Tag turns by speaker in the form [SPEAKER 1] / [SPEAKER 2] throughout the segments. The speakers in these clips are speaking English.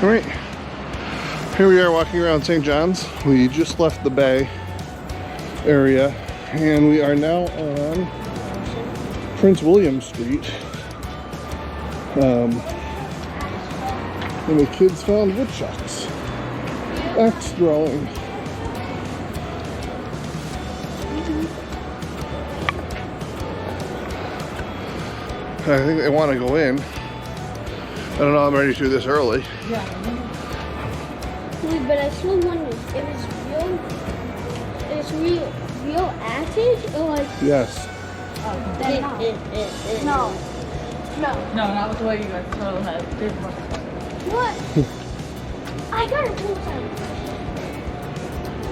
[SPEAKER 1] Alright, here we are walking around St. John's. We just left the Bay area and we are now on Prince William Street. And the kids found woodchucks. Axe throwing. I think they want to go in. I don't know, I'm ready to do this early.
[SPEAKER 2] Yeah. Wait, but I still wonder if it's real axes or like...
[SPEAKER 1] Yes.
[SPEAKER 2] No,
[SPEAKER 3] not with the way you guys throw that.
[SPEAKER 2] what? I got a pull time.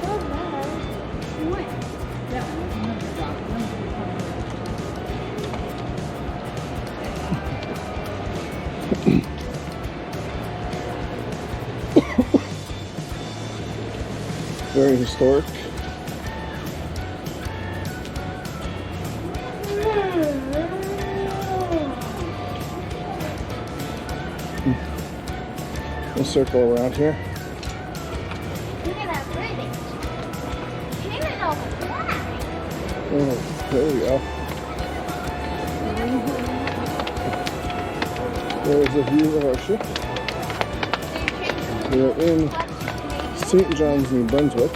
[SPEAKER 2] What?
[SPEAKER 1] Very historic. We'll circle around here.
[SPEAKER 2] Look at that pretty. Came in over fly.
[SPEAKER 1] Oh, there we go. There's a view of our ship. We're in St. John's, New Brunswick.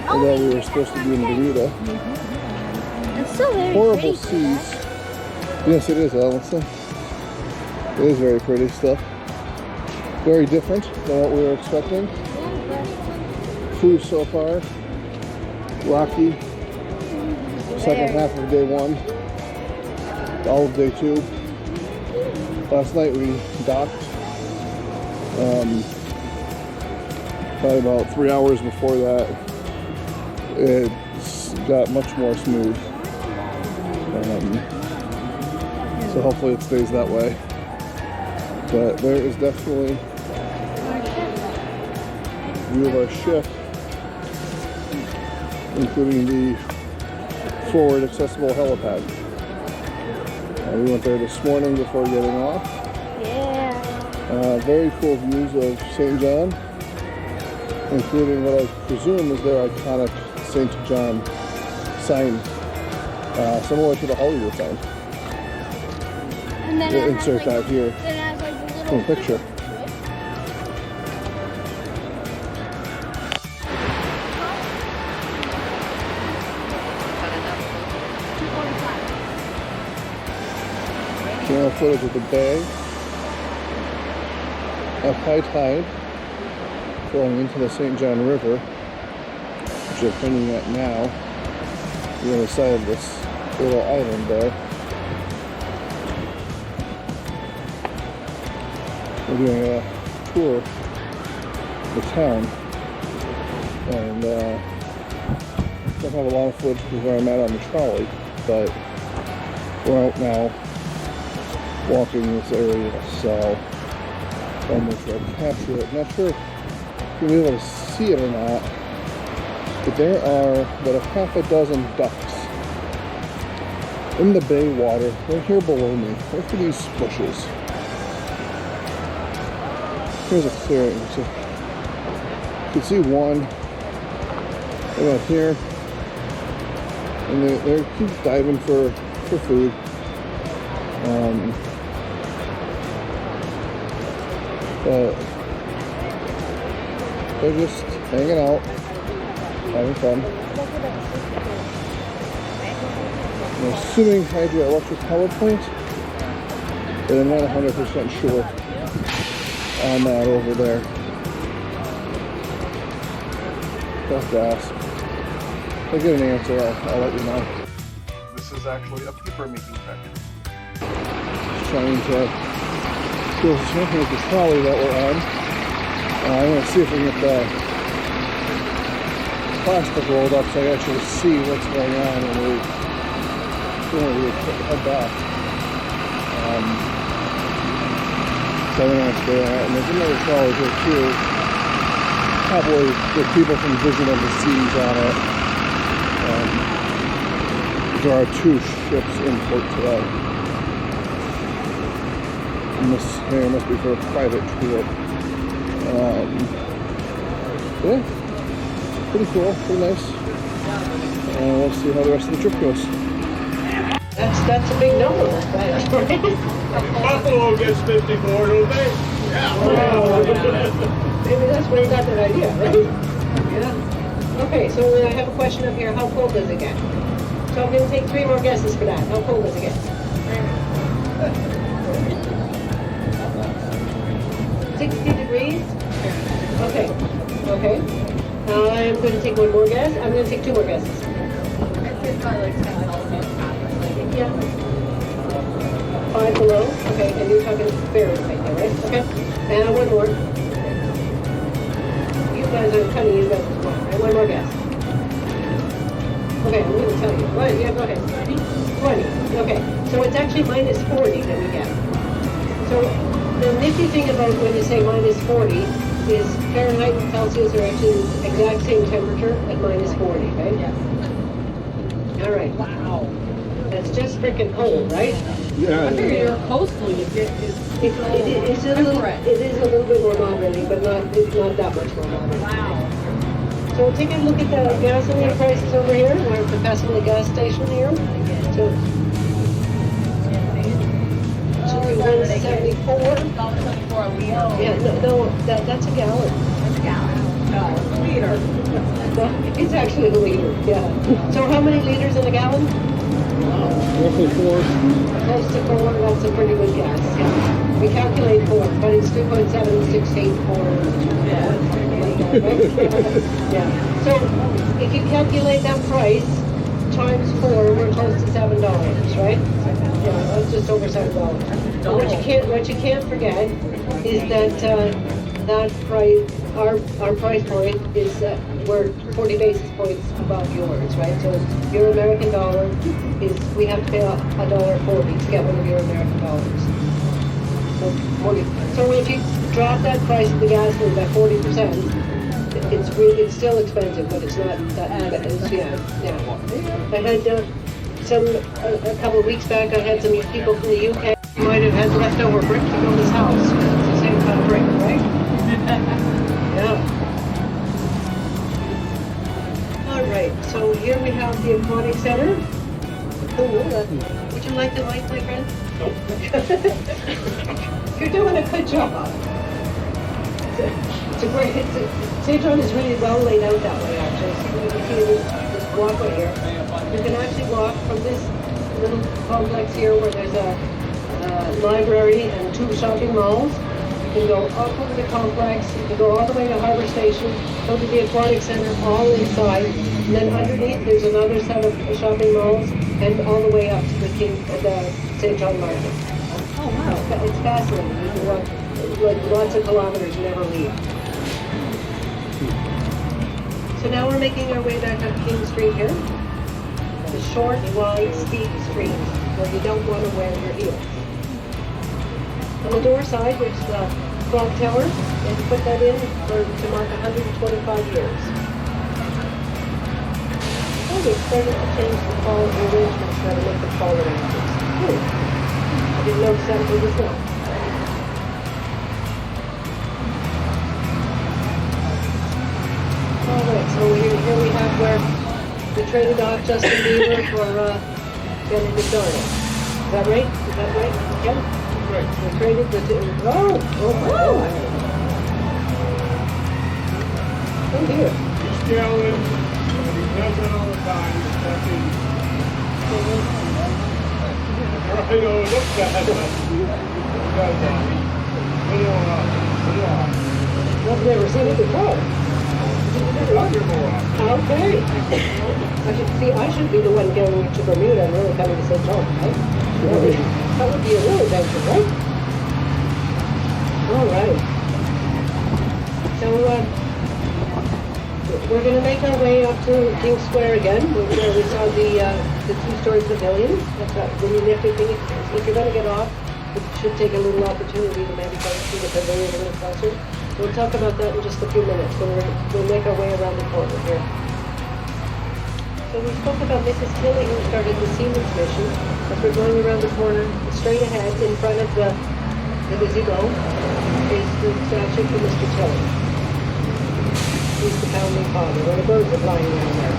[SPEAKER 1] Although we were supposed to be in Bermuda.
[SPEAKER 2] It's so very
[SPEAKER 1] Horrible
[SPEAKER 2] pretty.
[SPEAKER 1] seas. Yes, it is, Allison. It is very pretty stuff. Very different than what we were expecting. Cruise so far. Rocky. Second half of day one. All of day two. Last night we docked. Probably about 3 hours before that, it got much more smooth. So hopefully it stays that way. But there is definitely a view of our ship, including the forward accessible helipad. We went there this morning before getting off.
[SPEAKER 2] Yeah.
[SPEAKER 1] Very cool views of St. John, including what I presume is their iconic St. John sign, similar to the Hollywood sign.
[SPEAKER 2] And then
[SPEAKER 1] We'll insert that here
[SPEAKER 2] Then it has like the
[SPEAKER 1] in
[SPEAKER 2] little
[SPEAKER 1] a picture. Camera footage of the bay at high tide flowing into the St. John River, which you're pointing at now, the other side of this little island there. We're doing a tour of the town, and don't have a lot of footage of where I'm at on the trolley, but we're out now walking this area, so I'll make sure I capture it. Not sure if you'll be able to see it or not, but there are about a half a dozen ducks in the bay water right here below me. Look at these bushes. Here's a clearing, so you can see one about here, and they keep diving for food. But they're just hanging out, having fun. I'm assuming hydroelectric power plant, but I'm not 100% sure on that over there. That's gas. If I get an answer, I'll let you know. This is actually a paper making factory. Trying to go something with the trolley that we're on. I'm going to see if we can get the plastic rolled up so I actually see what's going on when we head back. So I'm going to have to do that. And there's another trolley here too. Probably with people from Vision of the Seas on it. There are 2 ships in port today. And this must be for a private tour. Yeah, pretty cool, pretty nice. We'll see how the rest of the trip goes.
[SPEAKER 4] That's a big number, right?
[SPEAKER 5] Buffalo gets 54, don't they?
[SPEAKER 4] Yeah. Maybe that's where you got that idea, right? Yeah. Okay, so I have a question up here. How cold does it get? So I'm going to take 3 more guesses for that. How cold does it get? 60 degrees? Okay. Okay. I'm going to take 1 more guess. I'm going to take 2 more guesses.
[SPEAKER 3] It's probably like 10
[SPEAKER 4] Yeah. 5 below. Okay, and you're talking Fahrenheit there, right? Okay. And 1 more. You guys are cutting you guys as well, right? 1 more guess. Okay, I'm going to tell you. Right, yeah, go ahead. 20. Okay. So it's actually minus 40 that we get. So the nifty thing about when you say minus 40 is Fahrenheit and Celsius are actually the exact same temperature at minus 40, right?
[SPEAKER 3] Yes.
[SPEAKER 4] All right.
[SPEAKER 3] Wow.
[SPEAKER 4] That's just freaking cold, right?
[SPEAKER 1] Yeah.
[SPEAKER 3] I figure you're coastal, you get
[SPEAKER 4] It is a little bit more moderating, but not that much more moderating.
[SPEAKER 3] Wow.
[SPEAKER 4] So take a look at the gasoline prices over here. We're at the Pasadena gas station here. So $1.74.
[SPEAKER 3] $1.74 a liter.
[SPEAKER 4] Yeah, no, that's a gallon.
[SPEAKER 3] That's a gallon. No, liter.
[SPEAKER 4] No, it's actually a liter, yeah. So how many liters in a gallon?
[SPEAKER 1] Roughly 4.
[SPEAKER 4] Close to 4. That's a pretty good guess. Yeah. We calculate 4, but it's 2.768 Yeah. So if you calculate that price times 4, we're close to $7, right? Yeah, that's just over $7. What you can't forget is that that price, our price point is we're 40 basis points above yours, right? So your American dollar is, we have to pay $1.40 to get one of your American dollars. So if you drop that price of the gasoline by 40%, it's still expensive, but it's not that expensive. Yeah. I had a couple of weeks back, I had some people from the UK who might have had leftover brick to build his house. It's the same kind of brick, right? Yeah. All right, so here we have the Aquatic Center. Would you like the light, my friend?
[SPEAKER 5] Nope.
[SPEAKER 4] You're doing a good job. It's a great, St. John is really well laid out that way, actually. So you can see this walkway here. You can actually walk from this little complex here where there's a library and 2 shopping malls. You can go up over the complex, you can go all the way to Harbor Station, go to the Aquatic Center, all inside, and then underneath there's another set of shopping malls, and all the way up to the St. John Market.
[SPEAKER 3] Oh, wow.
[SPEAKER 4] It's fascinating. You can walk like lots of kilometers and never leave. So now we're making our way back up King Street here. The short, wide, steep street where you don't want to wear your heels. On the door side, there's the clock tower, and you put that in to mark 125 years. Oh, they started to change the fall arrangements now to make the fall arrangements. I didn't notice that until just now. Alright, so here we have where we traded off Justin Bieber for Benny McDonald. Is that right? Is that right? Yeah?
[SPEAKER 5] Right.
[SPEAKER 4] We traded the two. Oh my God. Oh dear.
[SPEAKER 5] He's yelling, and he does it all the time. He's fucking... Right, oh, look at that. Video on.
[SPEAKER 4] I've never seen it before. Okay. I should be the one going to Bermuda and really coming to St. John, right? Really? That would be a real adventure, right? All right. So we're going to make our way up to King Square again, where we saw the 2-story pavilions. That's a really nifty thing. If you're going to get off, it should take a little opportunity to maybe go see the pavilion a little closer. We'll talk about that in just a few minutes when we'll make our way around the corner here. So we spoke about Mrs. Tilley, who started the Siemens mission. As we're going around the corner, straight ahead in front of the gazebo is the statue for Mr. Tilley. He's the founding father, where the birds are flying around there.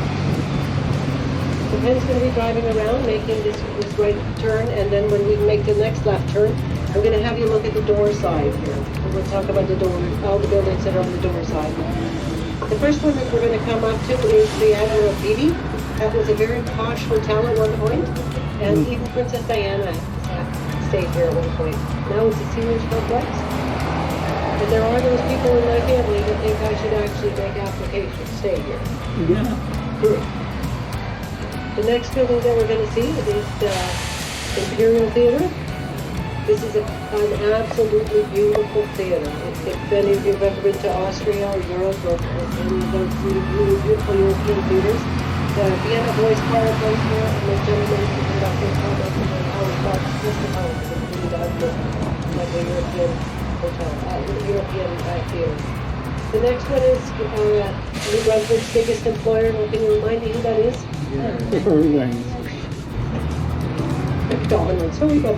[SPEAKER 4] So Pen's going to be driving around, making this right turn, and then when we make the next left turn, I'm going to have you look at the door side here. And we'll talk about the door, all the buildings that are on the door side. The first one that we're going to come up to is the Admiral Beatty. That was a very posh hotel at one point, and even Princess Diana stayed here at one point. Now it's a seniors complex. And there are those people in my family that think I should actually make application to stay here. Good. The next building that we're going to see is the Imperial Theater. This is an absolutely beautiful theater. If any of you have ever been to Austria or Europe or any of those really beautiful European theaters, the Vienna Voice Choir plays here, and the gentleman who conducted comments on how it was just about it really does look like a European hotel, European theater. The next one is New Brunswick's biggest employer. Can you remind me who that is? McDonald's. Who we go?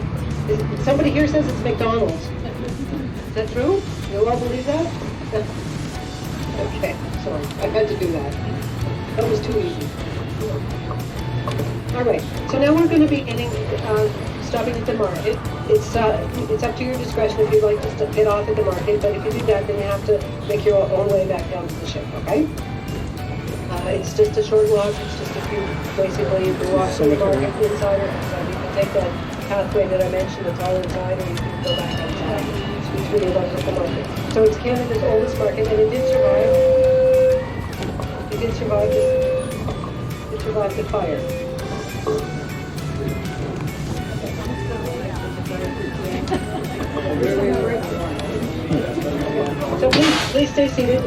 [SPEAKER 4] Somebody here says it's McDonald's. Is that true? You all believe that? Okay, sorry. I had to do that. That was too easy. All right. So now we're going to be stopping at the market. It's up to your discretion if you'd like to get off at the market, but if you do that, then you have to make your own way back down to the ship, okay? It's just a short walk. It's just a few, basically, you can walk to the market inside or outside. You can take that pathway that I mentioned, it's all inside, or you can go back outside. It's really lovely at the market. So it's Canada's oldest market, and it did survive. It did survive the fire. So please stay seated.